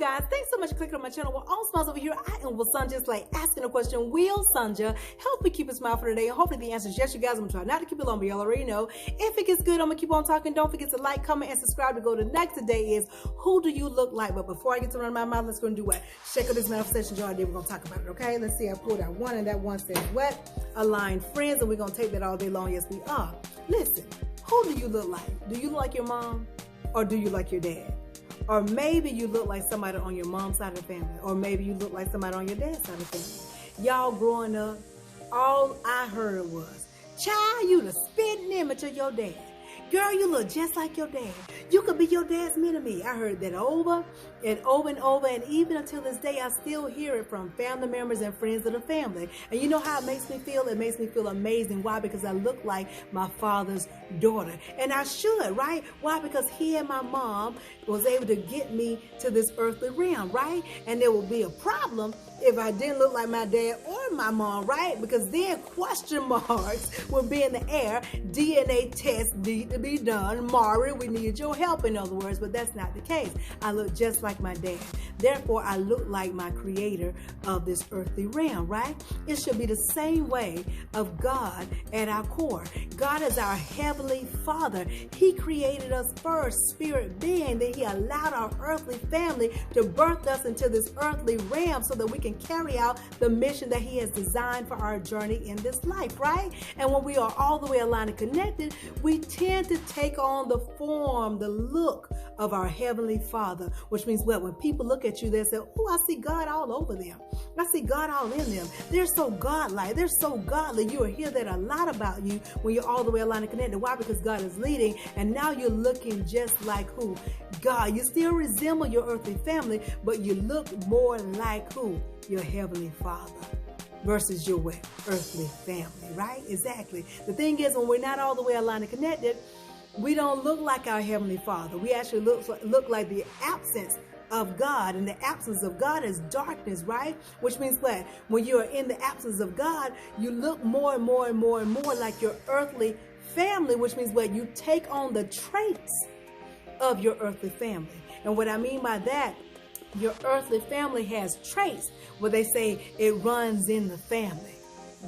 guys? Thanks so much for clicking on my channel. We're all smiles over here. I am Will Sanja's like asking a question. Will Sanja help me keep a smile for today? And hopefully the answer is yes, you guys. I'm going to try not to keep it long, but y'all already know. If it gets good, I'm going to keep on talking. Don't forget to like, comment, and subscribe to go to next. Today is who do you look like? But before I get to run my mouth, let's go and do what? Check out this manifestation jar idea. We're going to talk about it, okay? Let's see. I pulled out one, and that one says what? Aligned friends, and we're going to take that all day long. Yes, we are. Listen, who do you look like? Do you look like your mom? Or do you like your dad? Or maybe you look like somebody on your mom's side of the family. Or maybe you look like somebody on your dad's side of the family. Y'all growing up, all I heard was, child, you the spitting image of your dad. Girl, you look just like your dad. You could be your dad's mini-me. I heard that over and over and over, and even until this day, I still hear it from family members and friends of the family. And you know how it makes me feel? It makes me feel amazing. Why? Because I look like my father's daughter. And I should, right? Why? Because he and my mom was able to get me to this earthly realm, right? And there will be a problem if I didn't look like my dad or my mom, right? Because then question marks will be in the air. DNA tests need to be done. Mari, we need your help, in other words, but that's not the case. I look just like my dad. Therefore, I look like my creator of this earthly realm, right? It should be the same way of God at our core. God is our heavenly Father. He created us first, spirit being, then he allowed our earthly family to birth us into this earthly realm so that we can carry out the mission that he has designed for our journey in this life, right? And when we are all the way aligned and connected, we tend to take on the form, the look of our heavenly Father, which means what? When people look at you, they say, oh, I see God all over them. I see God all in them. They're so godlike. They're so godly. You will hear that a lot about you when you're all the way aligned and connected. Why? Because God is leading, and now you're looking just like who? God. You still resemble your earthly family, but you look more like who? Your heavenly Father versus your what? Earthly family, right? Exactly. The thing is, when we're not all the way aligned and connected, we don't look like our heavenly Father. We actually look like the absence of God, and the absence of God is darkness, right? Which means what? When you are in the absence of God, you look more and more and more and more like your earthly family, which means what? You take on the traits of your earthly family. And what I mean by that, your earthly family has traits where they say it runs in the family.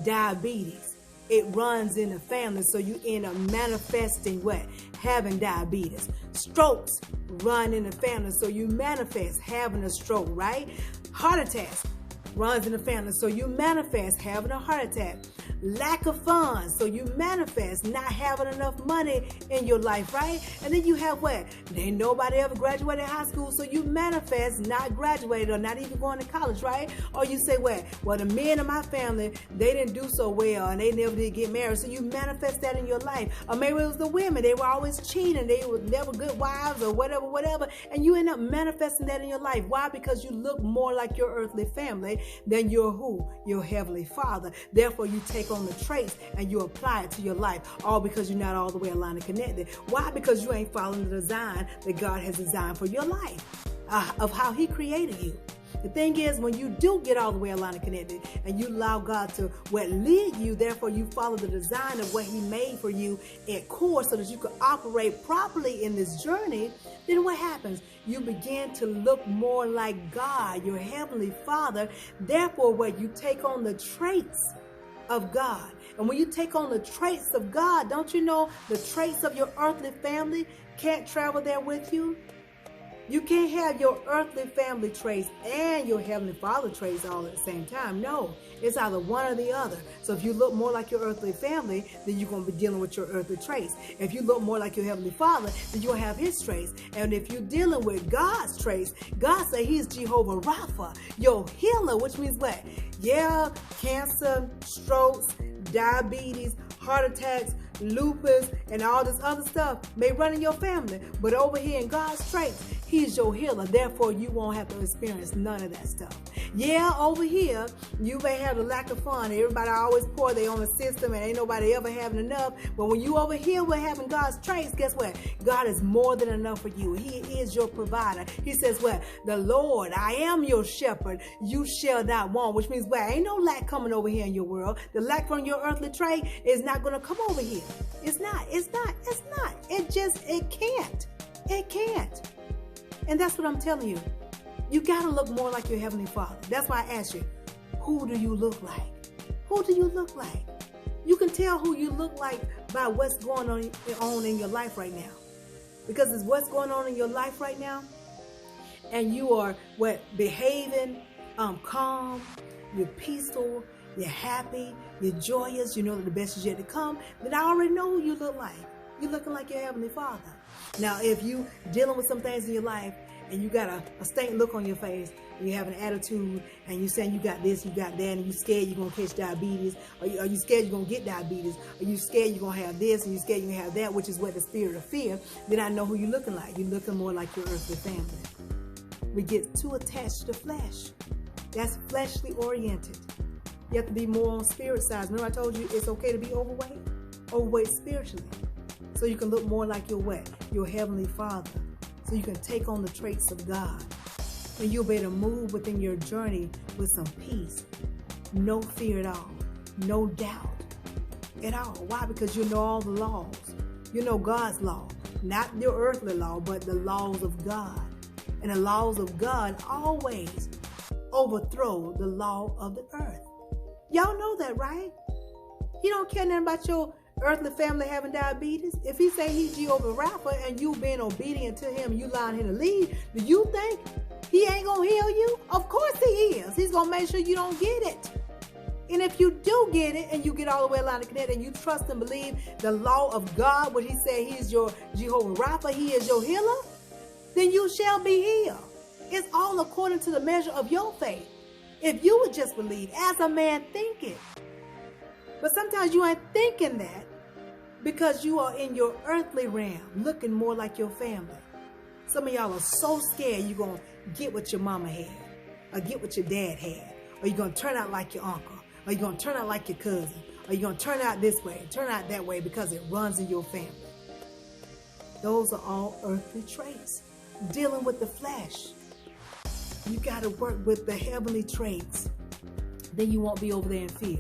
Diabetes, it runs in the family, so you end up manifesting what? Having diabetes. Strokes run in the family, so you manifest having a stroke, right? Heart attacks runs in the family, so you manifest having a heart attack. Lack of funds, so you manifest not having enough money in your life, right? And then you have what? Ain't nobody ever graduated high school, so you manifest not graduated or not even going to college, right? Or you say what? Well, the men in my family, they didn't do so well and they never did get married, so you manifest that in your life. Or maybe it was the women, they were always cheating, they were never good wives or whatever, and you end up manifesting that in your life. Why? Because you look more like your earthly family than your who? Your heavenly Father. Therefore, you take on the traits and you apply it to your life, all because you're not all the way aligned and connected. Why? Because you ain't following the design that God has designed for your life, of how he created you. The thing is, when you do get all the way aligned and connected and you allow God to lead you, therefore you follow the design of what he made for you at core so that you can operate properly in this journey, then what happens? You begin to look more like God, your heavenly Father. Therefore, what? You take on the traits of God. And when you take on the traits of God, don't you know the traits of your earthly family can't travel there with you? You can't have your earthly family traits and your heavenly Father traits all at the same time. No, it's either one or the other. So if you look more like your earthly family, then you're going to be dealing with your earthly traits. If you look more like your heavenly Father, then you'll have his traits. And if you're dealing with God's traits, God say he's Jehovah Rapha, your healer, which means what? Yeah, cancer, strokes, diabetes, heart attacks, lupus, and all this other stuff may run in your family. But over here in God's traits, he's your healer. Therefore, you won't have to experience none of that stuff. Yeah, over here, you may have a lack of fun. Everybody always pour their own system and ain't nobody ever having enough. But when you over here with having God's traits, guess what? God is more than enough for you. He is your provider. He says what? The Lord, I am your shepherd. You shall not want, which means what? Ain't no lack coming over here in your world. The lack from your earthly trait is not going to come over here. It's not. It can't. And that's what I'm telling you. You got to look more like your Heavenly Father. That's why I asked you, who do you look like? Who do you look like? You can tell who you look like by what's going on in your life right now. Because it's what's going on in your life right now, and you are behaving calm, you're peaceful, you're happy, you're joyous, you know that the best is yet to come, then I already know who you look like. You're looking like your Heavenly Father. Now, if you dealing with some things in your life and you got a stank look on your face, and you have an attitude, and you saying you got this, you got that, and you scared you're going to catch diabetes, or you scared you're going to get diabetes, or you scared you're going to have this, and you scared you're going to have that, which is what the spirit of fear, then I know who you're looking like. You're looking more like your earthly family. We get too attached to flesh. That's fleshly oriented. You have to be more on spirit side. Remember I told you it's okay to be overweight? Overweight spiritually. So you can look more like your what? Your Heavenly Father. So you can take on the traits of God. And you'll be able to move within your journey with some peace. No fear at all. No doubt at all. Why? Because you know all the laws. You know God's law. Not your earthly law, but the laws of God. And the laws of God always overthrow the law of the earth. Y'all know that, right? He don't care nothing about your earthly family having diabetes. If he say he's Jehovah Rapha and you being obedient to him and you allowing him to lead, do you think he ain't gonna heal you? Of course he is. He's gonna make sure you don't get it. And if you do get it and you get all the way aligned to connect and you trust and believe the law of God, what he said he's your Jehovah Rapha, he is your healer, then you shall be healed. It's all according to the measure of your faith. If you would just believe, as a man thinketh. But sometimes you ain't thinking that because you are in your earthly realm, looking more like your family. Some of y'all are so scared you're going to get what your mama had, or get what your dad had, or you're going to turn out like your uncle, or you're going to turn out like your cousin, or you're going to turn out this way, turn out that way because it runs in your family. Those are all earthly traits. Dealing with the flesh. You got to work with the heavenly traits. Then you won't be over there in fear.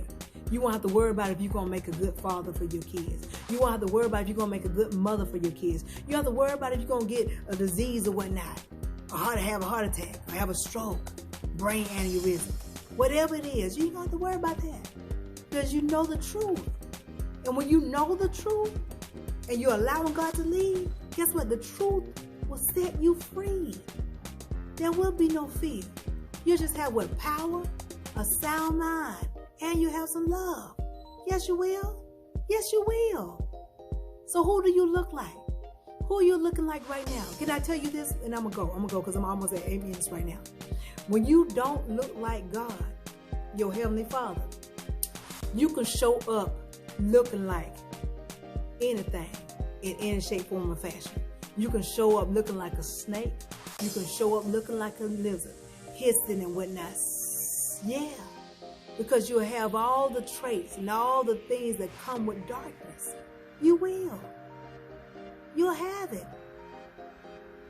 You won't have to worry about if you're going to make a good father for your kids. You won't have to worry about if you're going to make a good mother for your kids. You don't have to worry about if you're going to get a disease or whatnot. Or have a heart attack. Or have a stroke. Brain aneurysm. Whatever it is, you don't have to worry about that. Because you know the truth. And when you know the truth, and you're allowing God to lead, guess what? The truth will set you free. There will be no fear. You just have what? Power, a sound mind, and you have some love. Yes, you will. Yes, you will. So who do you look like? Who are you looking like right now? Can I tell you this? And I'm going to go because I'm almost at 8 minutes right now. When you don't look like God, your Heavenly Father, you can show up looking like anything in any shape, form, or fashion. You can show up looking like a snake. You can show up looking like a lizard, hissing and whatnot. Yeah, because you'll have all the traits and all the things that come with darkness. You will. You'll have it.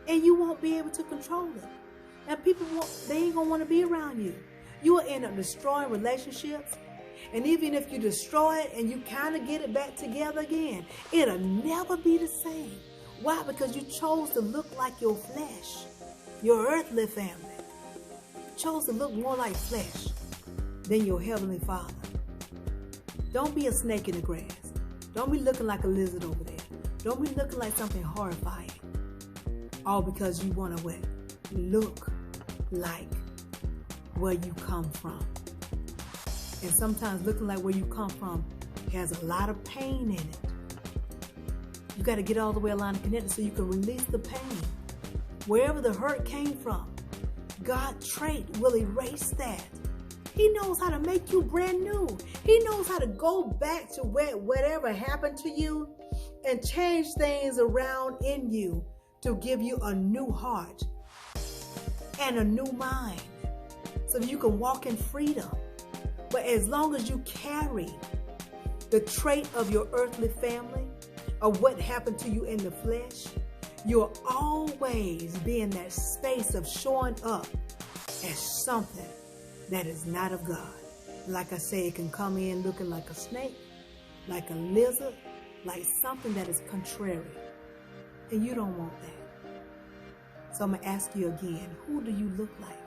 And you won't be able to control it. And people they ain't going to want to be around you. You will end up destroying relationships. And even if you destroy it and you kind of get it back together again, it'll never be the same. Why? Because you chose to look like your flesh, your earthly family. You chose to look more like flesh than your Heavenly Father. Don't be a snake in the grass. Don't be looking like a lizard over there. Don't be looking like something horrifying. All because you want to look like where you come from. And sometimes looking like where you come from has a lot of pain in it. You got to get all the way aligned and connected so you can release the pain. Wherever the hurt came from, God's trait will erase that. He knows how to make you brand new. He knows how to go back to whatever happened to you and change things around in you to give you a new heart and a new mind so that you can walk in freedom. But as long as you carry the trait of your earthly family, of what happened to you in the flesh, you'll always be in that space of showing up as something that is not of God. Like I say, it can come in looking like a snake, like a lizard, like something that is contrary. And you don't want that. So I'm going to ask you again, who do you look like?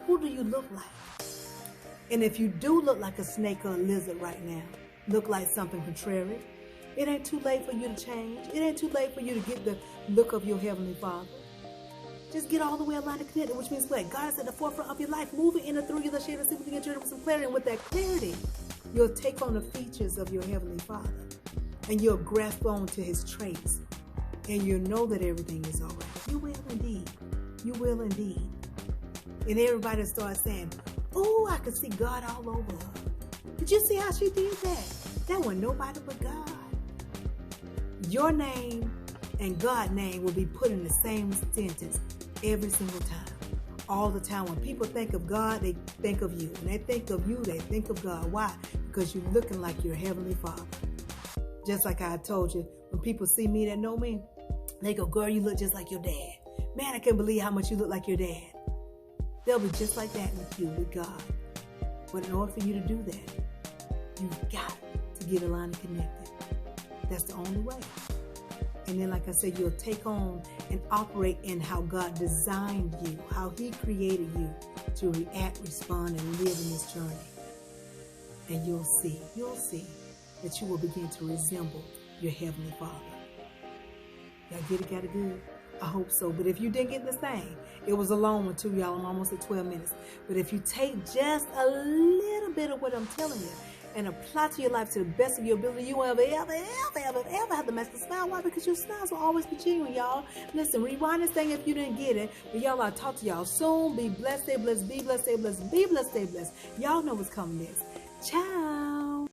Who do you look like? And if you do look like a snake or a lizard right now, look like something contrary, it ain't too late for you to change. It ain't too late for you to get the look of your Heavenly Father. Just get all the way aligned and connected, which means what? God is at the forefront of your life, moving in and through you. Let's share the see if we can turn with some clarity. And with that clarity, you'll take on the features of your Heavenly Father. And you'll grasp on to His traits. And you'll know that everything is all right. You will indeed. You will indeed. And everybody starts saying, oh, I can see God all over her. Did you see how she did that? That wasn't nobody but God. Your name and God's name will be put in the same sentence every single time. All the time. When people think of God, they think of you. When they think of you, they think of God. Why? Because you're looking like your Heavenly Father. Just like I told you, when people see me that know me, they go, girl, you look just like your dad. Man, I can't believe how much you look like your dad. They'll be just like that with you, with God. But in order for you to do that, you've got to get aligned and connected. That's the only way. And then, like I said, you'll take on and operate in how God designed you, how He created you to react, respond, and live in this journey. And you'll see that you will begin to resemble your Heavenly Father. Y'all get it, got it good? I hope so. But if you didn't get this thing, it was a long one too, y'all. I'm almost at 12 minutes. But if you take just a little bit of what I'm telling you and apply to your life to the best of your ability, you won't ever have to mess with smile. Why? Because your smiles will always be genuine, y'all. Listen, rewind this thing if you didn't get it. But y'all, I'll talk to y'all soon. Be blessed, stay blessed, be blessed, stay blessed, be blessed, stay blessed. Y'all know what's coming next. Ciao.